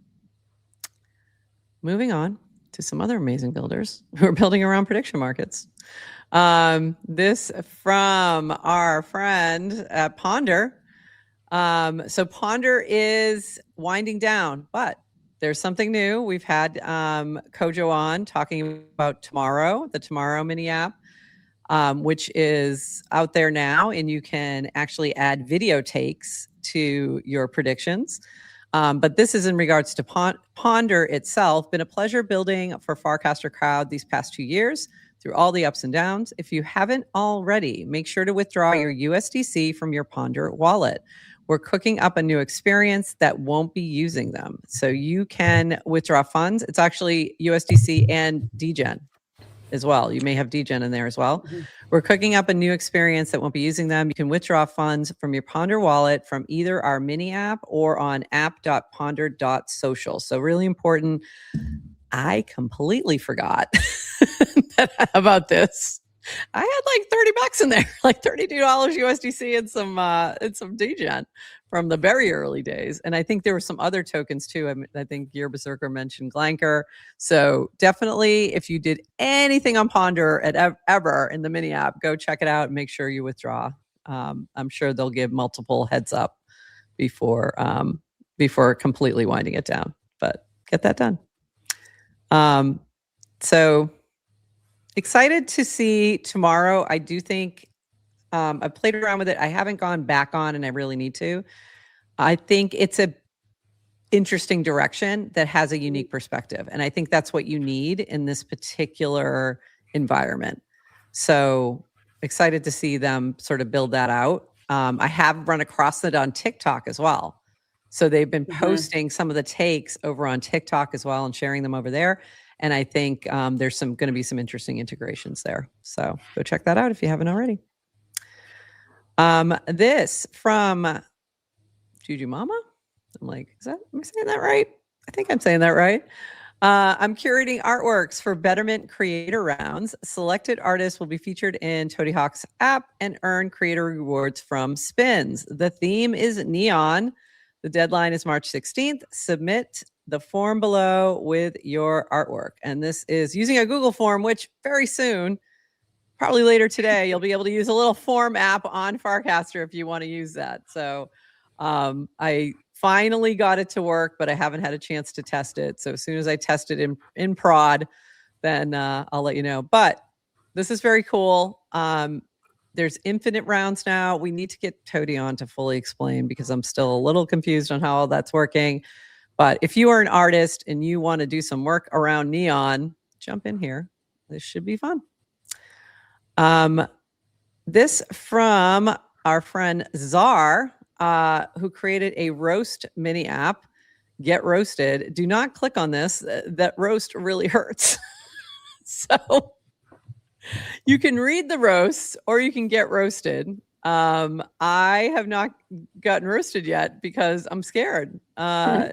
Moving on to some other amazing builders who are building around prediction markets. This from our friend at Ponder. So Ponder is winding down, but there's something new. We've had Kojo on talking about the Tomorrow mini app, which is out there now, and you can actually add video takes to your predictions. But this is in regards to Ponder itself. Been a pleasure building for Farcaster Crowd these past 2 years through all the ups and downs. If you haven't already, make sure to withdraw your USDC from your Ponder wallet. We're cooking up a new experience that won't be using them. So you can withdraw funds. It's actually USDC and DGen as well. You may have DGen in there as well. Mm-hmm. We're cooking up a new experience that won't be using them. You can withdraw funds from your Ponder wallet from either our mini app or on app.ponder.social. So really important. I completely forgot about this. I had like $30 in there, like $32 USDC and some DGen from the very early days. And I think there were some other tokens too. I think Gear Berserker mentioned Glanker. So definitely, if you did anything on Ponder ever in the mini app, go check it out and make sure you withdraw. I'm sure they'll give multiple heads up before completely winding it down. But get that done. So excited to see tomorrow. I do think I've played around with it. I haven't gone back on, and I really need to. I think it's a interesting direction that has a unique perspective, and I think that's what you need in this particular environment. So excited to see them sort of build that out. I have run across it on TikTok as well. So they've been posting some of the takes over on TikTok as well and sharing them over there. And I think there's going to be some interesting integrations there. So go check that out if you haven't already. This from Juju Mama. I'm like, am I saying that right? I think I'm saying that right. I'm curating artworks for Betterment Creator Rounds. Selected artists will be featured in Tony Hawk's app and earn creator rewards from spins. The theme is neon. The deadline is March 16th. Submit the form below with your artwork. And this is using a Google form, which very soon, probably later today, you'll be able to use a little form app on Farcaster if you want to use that. So I finally got it to work, but I haven't had a chance to test it. So as soon as I test it in prod, then I'll let you know. But this is very cool. There's infinite rounds now. We need to get Toady on to fully explain because I'm still a little confused on how all that's working. But if you are an artist and you want to do some work around neon, jump in here. This should be fun. This from our friend Czar, who created a roast mini app. Get roasted. Do not click on this. That roast really hurts. So you can read the roast or you can get roasted. I have not gotten roasted yet because I'm scared.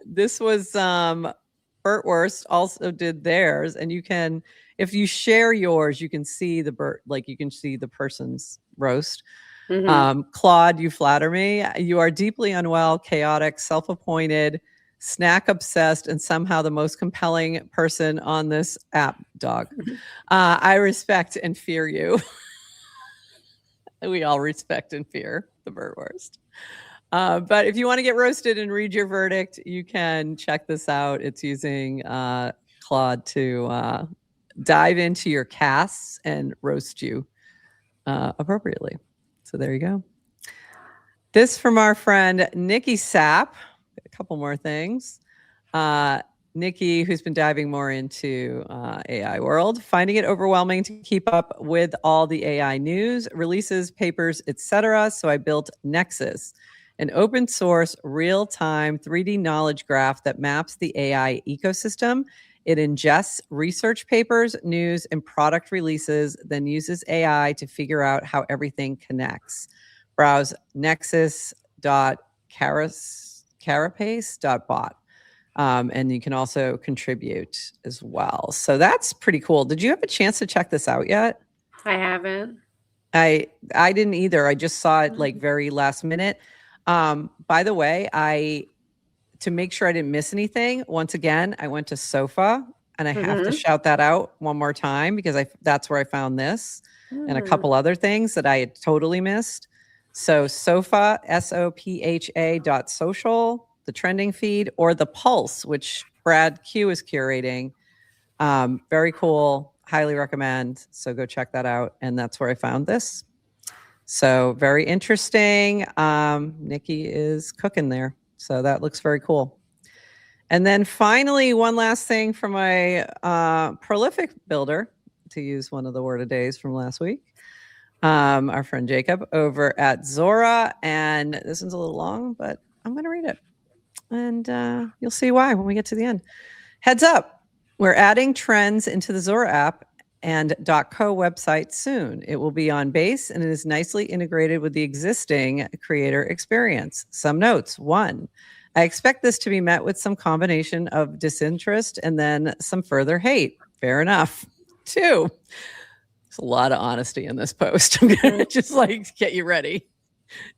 This was Burtworst also did theirs, and you can, if you share yours, you can see you can see the person's roast. Claude, you flatter me. You are deeply unwell, chaotic, self-appointed, snack obsessed, and somehow the most compelling person on this app, dog. I respect and fear you. We all respect and fear the Burtworst. But if you want to get roasted and read your verdict, you can check this out. It's using Claude to dive into your casts and roast you appropriately. So there you go. This from our friend Nikki Sapp. A couple more things. Nikki, who's been diving more into AI world, finding it overwhelming to keep up with all the AI news, releases, papers, etc. So I built Nexus, an open source, real-time 3D knowledge graph that maps the AI ecosystem. It ingests research papers, news, and product releases, then uses AI to figure out how everything connects. Browse nexus.carapace.bot. And you can also contribute as well. So that's pretty cool. Did you have a chance to check this out yet? I haven't. I didn't either. I just saw it like very last minute. By the way, to make sure I didn't miss anything, once again, I went to Sofa, and I have to shout that out one more time because that's where I found this and a couple other things that I had totally missed. So Sofa, SOPHA.social, the trending feed, or the Pulse, which Brad Q is curating. Very cool. Highly recommend. So go check that out. And that's where I found this. So very interesting. Nikki is cooking there. So that looks very cool. And then finally, one last thing from my prolific builder, to use one of the word of days from last week. Our friend Jacob over at Zora. And this one's a little long, but I'm going to read it. And you'll see why when we get to the end. Heads up, we're adding trends into the Zora app and .co website soon. It will be on base and it is nicely integrated with the existing creator experience. Some notes. 1, I expect this to be met with some combination of disinterest and then some further hate. Fair enough. 2, there's a lot of honesty in this post. I'm going to just get you ready.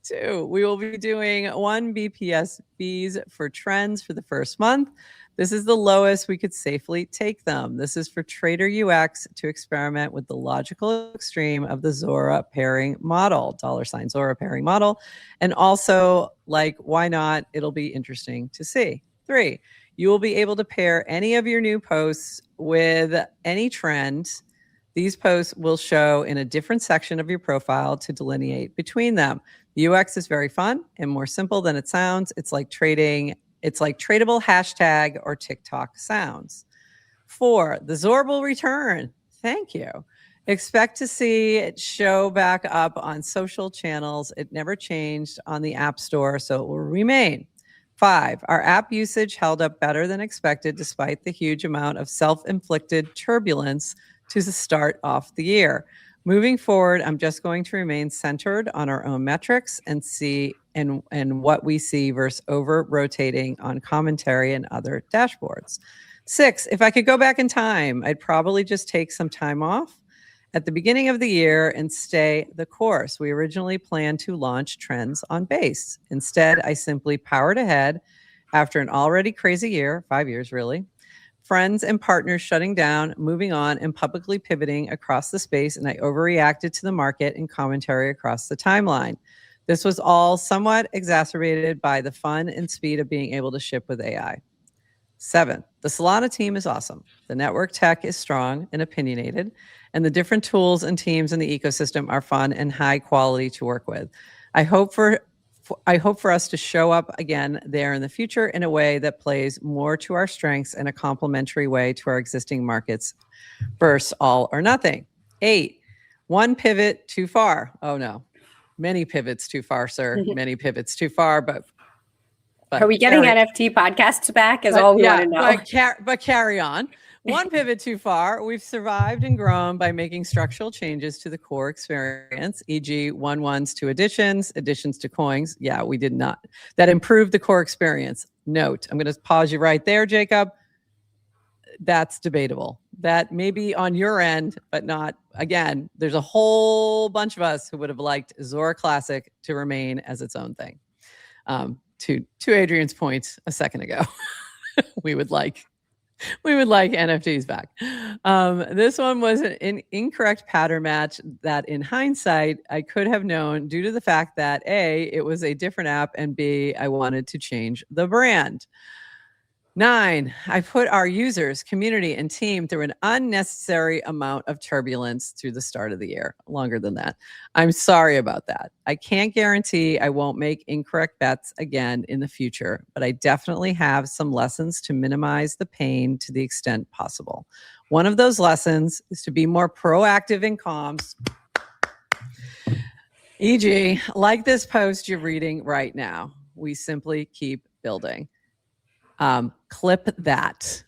2, we will be doing 1 BPS fees for trends for the first month. This is the lowest we could safely take them. This is for Trader UX to experiment with the logical extreme of the Zora pairing model, $ Zora pairing model. And also, why not? It'll be interesting to see. 3, you will be able to pair any of your new posts with any trend. These posts will show in a different section of your profile to delineate between them. The UX is very fun and more simple than it sounds. It's like trading. It's like tradable hashtag or TikTok sounds. 4, the Zora will return. Thank you. Expect to see it show back up on social channels. It never changed on the App Store, so it will remain. 5, our app usage held up better than expected despite the huge amount of self-inflicted turbulence to start off the year. Moving forward, I'm just going to remain centered on our own metrics and see and what we see versus over-rotating on commentary and other dashboards. 6, if I could go back in time, I'd probably just take some time off at the beginning of the year and stay the course. We originally planned to launch trends on base. Instead, I simply powered ahead after an already crazy year, 5 years really, friends and partners shutting down, moving on, and publicly pivoting across the space, and I overreacted to the market and commentary across the timeline. This was all somewhat exacerbated by the fun and speed of being able to ship with AI. 7, the Solana team is awesome. The network tech is strong and opinionated, and the different tools and teams in the ecosystem are fun and high quality to work with. I hope for us to show up again there in the future in a way that plays more to our strengths in a complementary way to our existing markets versus all or nothing. 8, 1 pivot too far. Oh no, many pivots too far, sir. Many pivots too far, but are we getting NFT podcasts back is all we want to know. But carry on. 1 pivot too far. We've survived and grown by making structural changes to the core experience, e.g. 1-1s to additions to coins. Yeah, we did not. That improved the core experience. Note, I'm going to pause you right there, Jacob. That's debatable. That may be on your end, but not, again, there's a whole bunch of us who would have liked Zora Classic to remain as its own thing. To Adrienne's point a second ago, we would like We would like NFTs back. This one was an incorrect pattern match that in hindsight, I could have known due to the fact that A, it was a different app, and B, I wanted to change the brand. 9, I put our users, community, and team through an unnecessary amount of turbulence through the start of the year. Longer than that. I'm sorry about that. I can't guarantee I won't make incorrect bets again in the future, but I definitely have some lessons to minimize the pain to the extent possible. One of those lessons is to be more proactive in comms. E.g., like this post you're reading right now, we simply keep building. Clip that.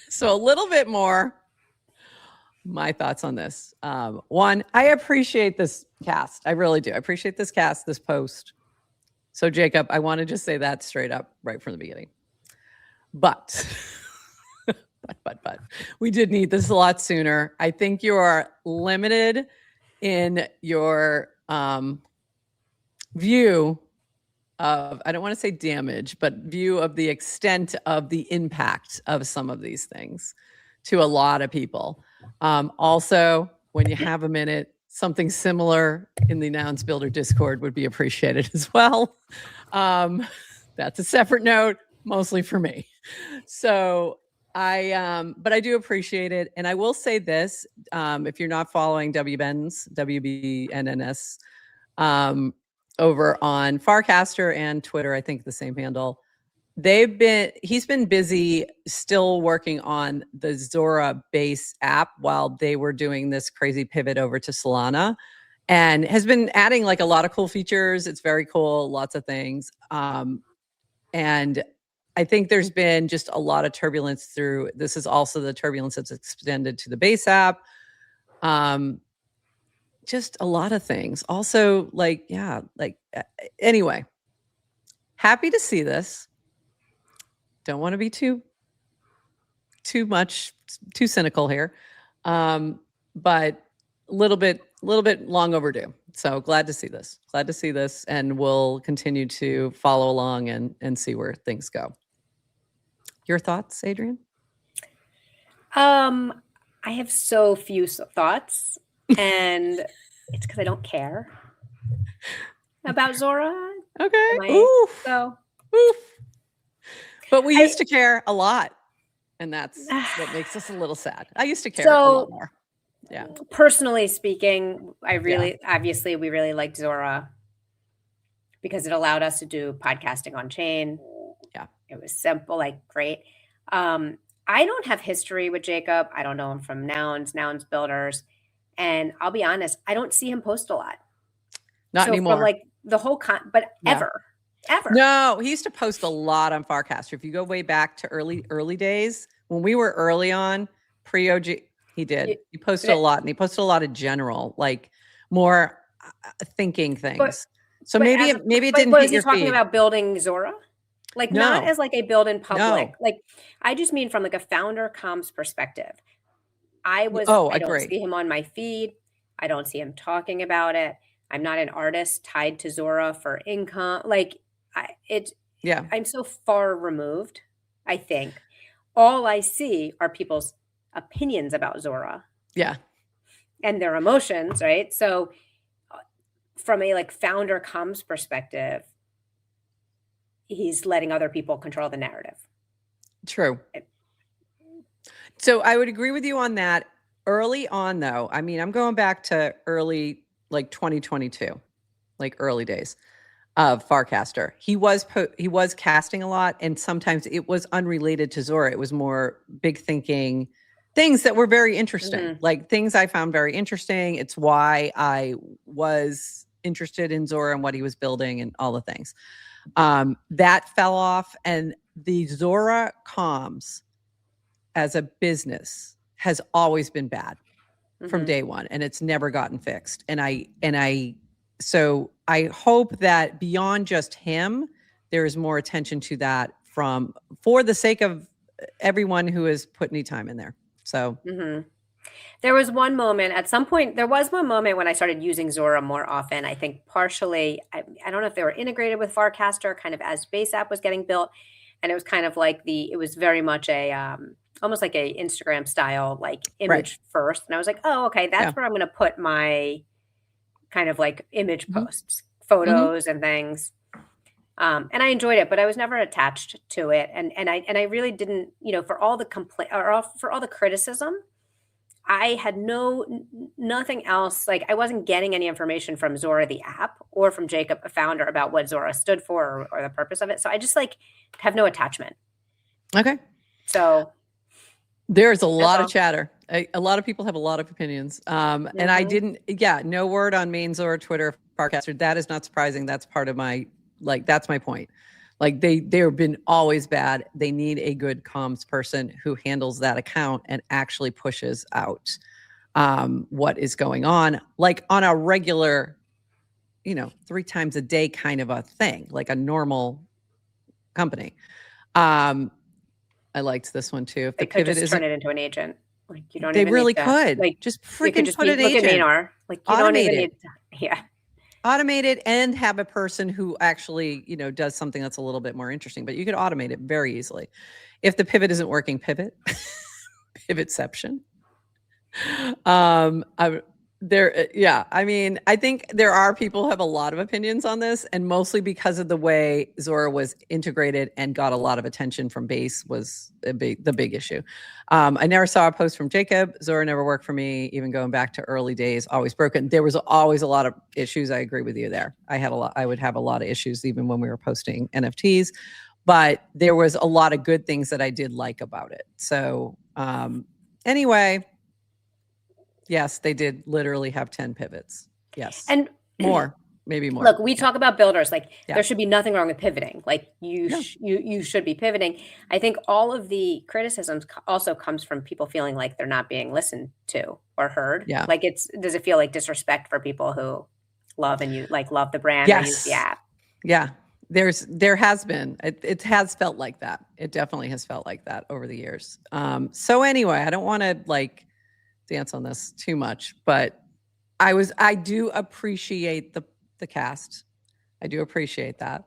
So a little bit more, my thoughts on this. One, I appreciate this cast. I really do. I appreciate this cast, this post. So Jacob, I want to just say that straight up right from the beginning. But, but, we did need this a lot sooner. I think you are limited in your view of, I don't want to say damage, but view of the extent of the impact of some of these things to a lot of people. Also, when you have a minute, something similar in the Nouns Builder Discord would be appreciated as well. That's a separate note, mostly for me. So but I do appreciate it. And I will say this, if you're not following WBNS, WBNNS, over on Farcaster and Twitter, I think the same handle. He's been busy still working on the Zora base app while they were doing this crazy pivot over to Solana, and has been adding like a lot of cool features. It's very cool, lots of things. And I think there's been just a lot of turbulence through. This is also the turbulence that's extended to the base app. Just a lot of things. Also, anyway, happy to see this. Don't want to be too cynical here. But a little bit long overdue. So glad to see this. And we'll continue to follow along and see where things go. Your thoughts, Adrienne? I have so few thoughts. And it's because I don't care about Zora. Okay. Oof. So, oof. But we used to care a lot. And that's what makes us a little sad. I used to care a lot more. Yeah. Personally speaking, obviously, we really liked Zora because it allowed us to do podcasting on chain. Yeah. It was simple, great. I don't have history with Jacob. I don't know him from Nouns Builders. And I'll be honest, I don't see him post a lot. Not anymore. From the whole ever. No, he used to post a lot on Farcaster. If you go way back to early days, when we were early on, pre-OG, he did. He posted a lot, and he posted a lot of general, more thinking things. Maybe it didn't hit your feed. Talking about building Zora? Not as a build in public. No. I just mean from a founder comms perspective. I don't see him on my feed. I don't see him talking about it. I'm not an artist tied to Zora for income. I'm so far removed, I think. All I see are people's opinions about Zora. Yeah. And their emotions, right? So from a founder comms perspective, he's letting other people control the narrative. True. So I would agree with you on that. Early on, though, I mean, I'm going back to early, 2022, early days of Farcaster. He was casting a lot, and sometimes it was unrelated to Zora. It was more big thinking things that were very interesting, things I found very interesting. It's why I was interested in Zora and what he was building and all the things. That fell off, and the Zora comms as a business has always been bad from day one, and it's never gotten fixed. So I hope that beyond just him, there is more attention to that for the sake of everyone who has put any time in there. So there was one moment when I started using Zora more often. I think partially, I don't know if they were integrated with Farcaster kind of as base app was getting built. and it was kind of like it was very much a almost like a Instagram style, like image first. And I was like, oh, okay, that's where I'm going to put my kind of like image posts, photos and things. And I enjoyed it, but I was never attached to it. And I really didn't, for all the for all the criticism, I had nothing else. Like, I wasn't getting any information from Zora, the app, or from Jacob, a founder, about what Zora stood for or the purpose of it. So I just have no attachment. Okay. So there's a lot of chatter. A lot of people have a lot of opinions. And I didn't, no word on main Zora, Twitter, Farcaster. That is not surprising. That's part of my, that's my point. Like, they've been always bad. They need a good comms person who handles that account and actually pushes out what is going on, like on a regular, 3 times a day kind of a thing, like a normal company. I liked this one too. If the pivot is turn it into an agent, like you don't. They even really need to, could. Like, just freaking put an look agent. At Maynard. Like, you don't even need to, automate it and have a person who actually, does something that's a little bit more interesting. But you could automate it very easily. If the pivot isn't working, pivot, pivotception. I think there are people who have a lot of opinions on this, and mostly because of the way Zora was integrated and got a lot of attention from base was the big issue. I never saw a post from Jacob. Zora never worked for me, even going back to early days, always broken. There was always a lot of issues. I agree with you there. I would have a lot of issues even when we were posting NFTs, but there was a lot of good things that I did like about it. So anyway, yes, they did literally have 10 pivots. Yes. And more, maybe more. Look, we talk about builders, like there should be nothing wrong with pivoting. Like you should be pivoting. I think all of the criticisms also comes from people feeling like they're not being listened to or heard. Yeah. Like does it feel like disrespect for people who love the brand or use the app? Yeah. There has been, it has felt like that. It definitely has felt like that over the years. So anyway, I don't want to dance on this too much, but I do appreciate the cast. I do appreciate that.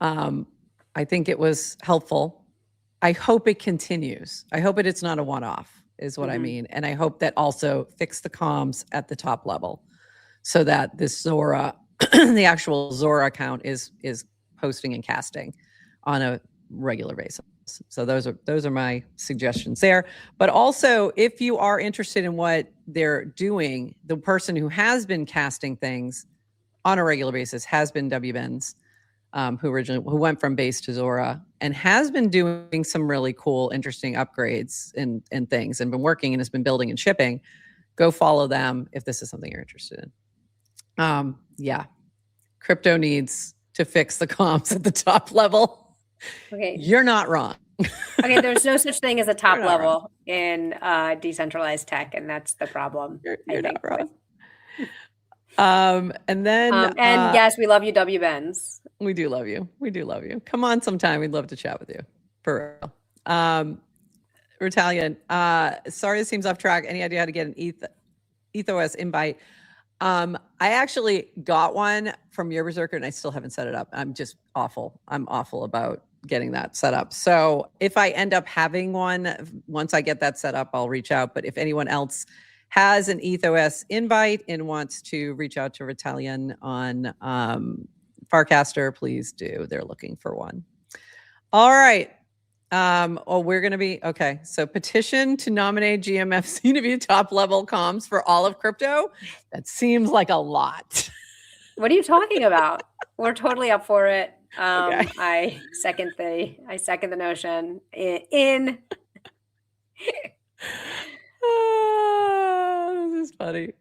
I think it was helpful. I hope it continues. I hope it's not a one-off is what I mean. And I hope that also fix the comms at the top level so that this Zora, the actual Zora account is posting and casting on a regular basis. So those are my suggestions there. But also, if you are interested in what they're doing, the person who has been casting things on a regular basis has been W. Benz, who went from base to Zora and has been doing some really cool, interesting upgrades and things, and been working and has been building and shipping. Go follow them if this is something you're interested in. Crypto needs to fix the comms at the top level. Okay. You're not wrong. Okay, there's no such thing as a top level in decentralized tech, and that's the problem. You're not wrong. And then and yes, we love you, W. Benz. We do love you. We do love you. Come on sometime. We'd love to chat with you. For real. Retaliant. Sorry, this seems off track. Any idea how to get an ethos invite? I actually got one from your Berserker and I still haven't set it up. I'm just awful. I'm awful about getting that set up. So if I end up having one, once I get that set up, I'll reach out. But if anyone else has an ethos invite and wants to reach out to Retaliant on Farcaster, please do. They're looking for one. All right. We're going to be, okay. So petition to nominate GMFC to be top level comms for all of crypto. That seems like a lot. What are you talking about? We're totally up for it. Okay. I second the notion this is funny.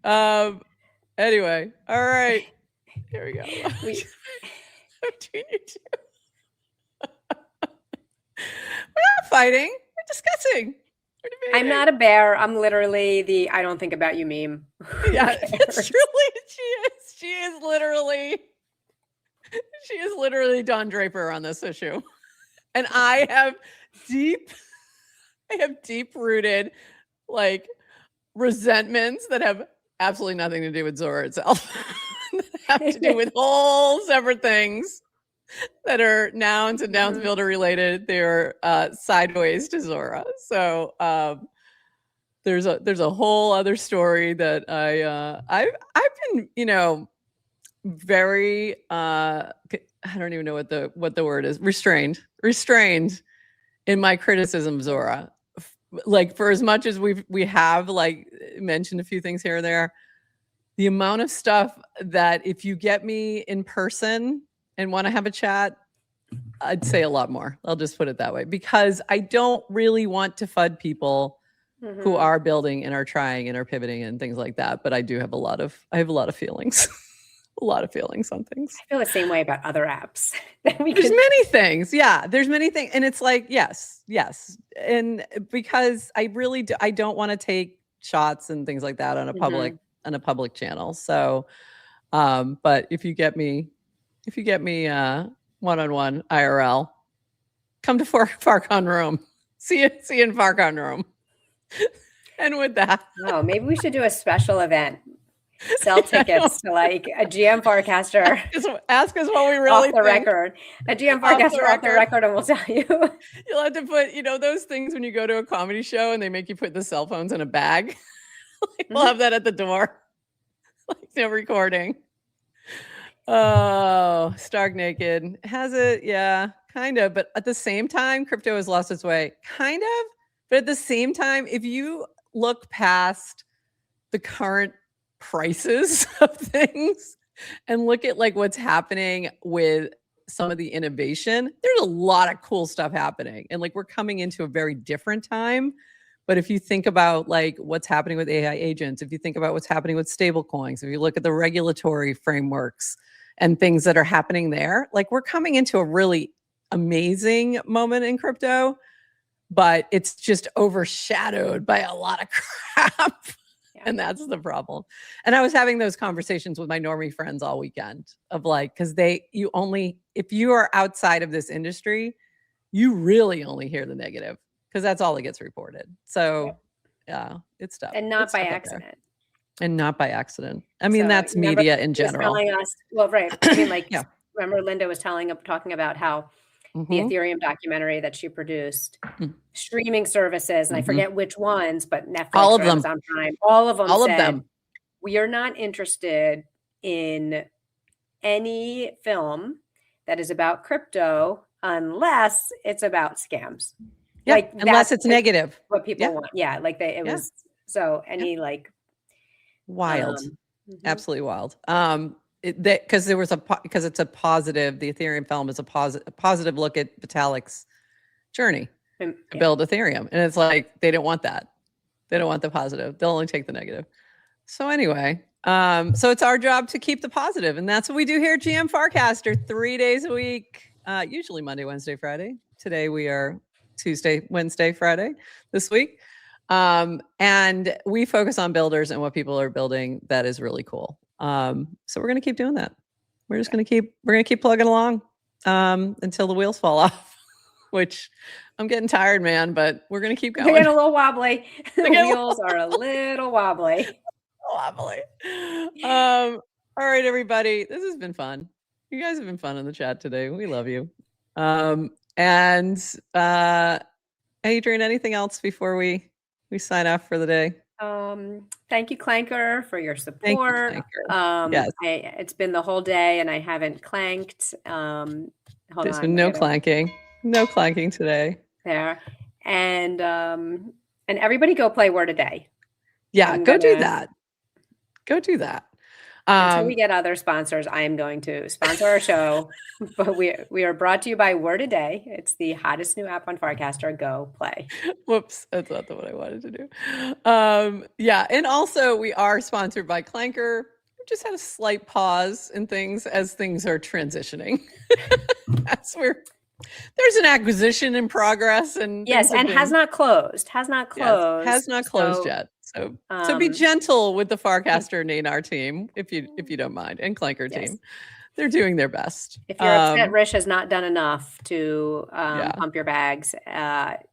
Anyway. All right. Here we go. Between you two. We're not fighting. We're discussing. I'm not a bear. I'm literally the I don't think about you meme. Yeah, it's truly she is. She is literally Don Draper on this issue. And I have deep rooted resentments that have absolutely nothing to do with Zora itself. That have to do with whole separate things. that are nouns and nouns builder related. They're sideways to Zora. So there's a whole other story that I've been, very I don't even know what the word is, restrained in my criticism of Zora. Like, for as much as we have like mentioned a few things here and there, the amount of stuff that if you get me in person and want to have a chat, I'd say a lot more. I'll just put it that way, because I don't really want to FUD people who are building and are trying and are pivoting and things like that. But I have a lot of feelings, a lot of feelings on things. I feel the same way about other apps. There's many things. Yeah, there's many things. And it's like, yes. And because I really I don't want to take shots and things like that on a public channel. So, but if you get me one-on-one IRL, come to Farcon room. See you in Farcon room. And with that, maybe we should do a special event. Sell tickets to like a GM Farcaster. Ask us what we really off the think. record. A GM Farcaster off the record, and we'll tell you. You'll have to put, those things when you go to a comedy show and they make you put the cell phones in a bag. We'll have that at the door. Like, no recording. Oh, stark naked. Has it? Yeah, kind of. But at the same time, crypto has lost its way. Kind of. But at the same time, if you look past the current prices of things and look at like what's happening with some of the innovation, there's a lot of cool stuff happening. And like, we're coming into a very different time. But if you think about like what's happening with AI agents, if you think about what's happening with stable coins, if you look at the regulatory frameworks and things that are happening there, like, we're coming into a really amazing moment in crypto, but it's just overshadowed by a lot of crap. Yeah. And that's the problem. And I was having those conversations with my normie friends all weekend of like, because if you are outside of this industry, you really only hear the negative, because that's all that gets reported. So yeah, it's tough. And not by accident. And not by accident. I mean, that's media in general. Telling us, well, right. I mean, like, remember Linda was talking about how the Ethereum documentary that she produced, streaming services, and I forget which ones, but Netflix, all of them, Amazon Prime, all of them, we are not interested in any film that is about crypto unless it's about scams. Yeah, like, unless it's negative. What people want. Yeah, like was so any like wild, absolutely wild. Because it's a positive. The Ethereum film is a positive look at Vitalik's journey to build Ethereum, and it's like they don't want that. They don't want the positive. They'll only take the negative. So anyway, so it's our job to keep the positive, and that's what we do here at GM Farcaster, 3 days a week, usually Monday, Wednesday, Friday. Today we are Tuesday, Wednesday, Friday this week. And we focus on builders and what people are building that is really cool. So we're going to keep doing that. We're going to keep plugging along, until the wheels fall off, which I'm getting tired, man, but we're going to keep going. They're getting a little wobbly. The wheels are a little wobbly. All right, everybody. This has been fun. You guys have been fun in the chat today. We love you. And Adrienne, anything else before we sign off for the day? Thank you, Clanker, for your support. Yes. It's been the whole day and I haven't clanked. There's been no clanking. No clanking today. There. And everybody go play Word a Day. Yeah, go do that. Go do that. Until we get other sponsors, I am going to sponsor our show. But we are brought to you by Word a Day. It's the hottest new app on Farcaster. Go play. Whoops, that's not what I wanted to do. And also we are sponsored by Clanker. We just had a slight pause in things as things are transitioning. There's an acquisition in progress, and has not closed. Has not closed yet. So be gentle with the Farcaster and ANR team, if you don't mind, and Clanker team. They're doing their best. If you're upset Rish has not done enough to pump your bags,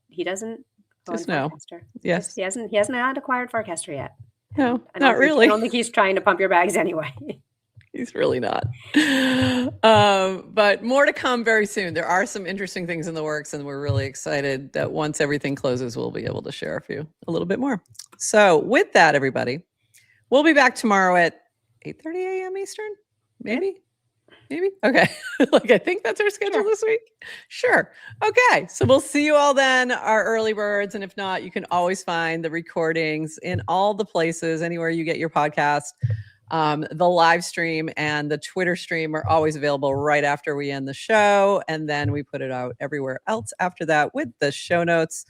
he doesn't own Farcaster. Yes. He hasn't acquired Farcaster yet. No, not really. I don't think he's trying to pump your bags anyway. He's really not. But more to come very soon. There are some interesting things in the works, and we're really excited that once everything closes, we'll be able to share a little bit more. So with that, everybody, we'll be back tomorrow at 8:30 a.m. Eastern, maybe? Maybe? Okay. Like, I think that's our schedule this week. Sure. Okay. So we'll see you all then, our early birds. And if not, you can always find the recordings in all the places, anywhere you get your podcast. The live stream and the Twitter stream are always available right after we end the show. And then we put it out everywhere else after that with the show notes.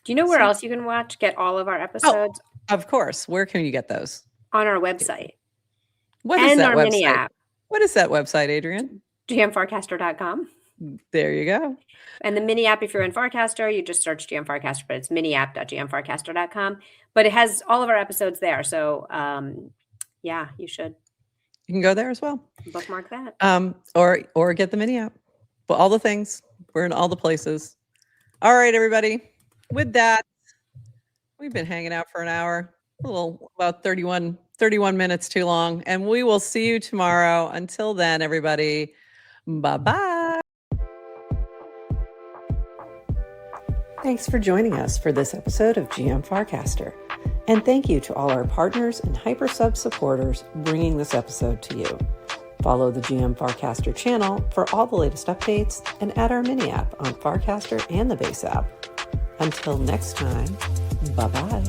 Do you know where else you can get all of our episodes? Oh, of course. Where can you get those? On our website. What is that our website? Mini app. What is that website, Adrienne? GMFarcaster.com. There you go. And the mini app, if you're in Farcaster, you just search GM Farcaster, but it's miniapp.gmfarcaster.com. But it has all of our episodes there. So, yeah, you should. You can go there as well. Bookmark that. Or get the mini app. But all the things. We're in all the places. All right, everybody. With that, we've been hanging out for an hour. About 31 minutes too long. And we will see you tomorrow. Until then, everybody, bye-bye. Thanks for joining us for this episode of GM Farcaster. And thank you to all our partners and HyperSub supporters bringing this episode to you. Follow the GM Farcaster channel for all the latest updates and add our mini app on Farcaster and the base app. Until next time, bye-bye.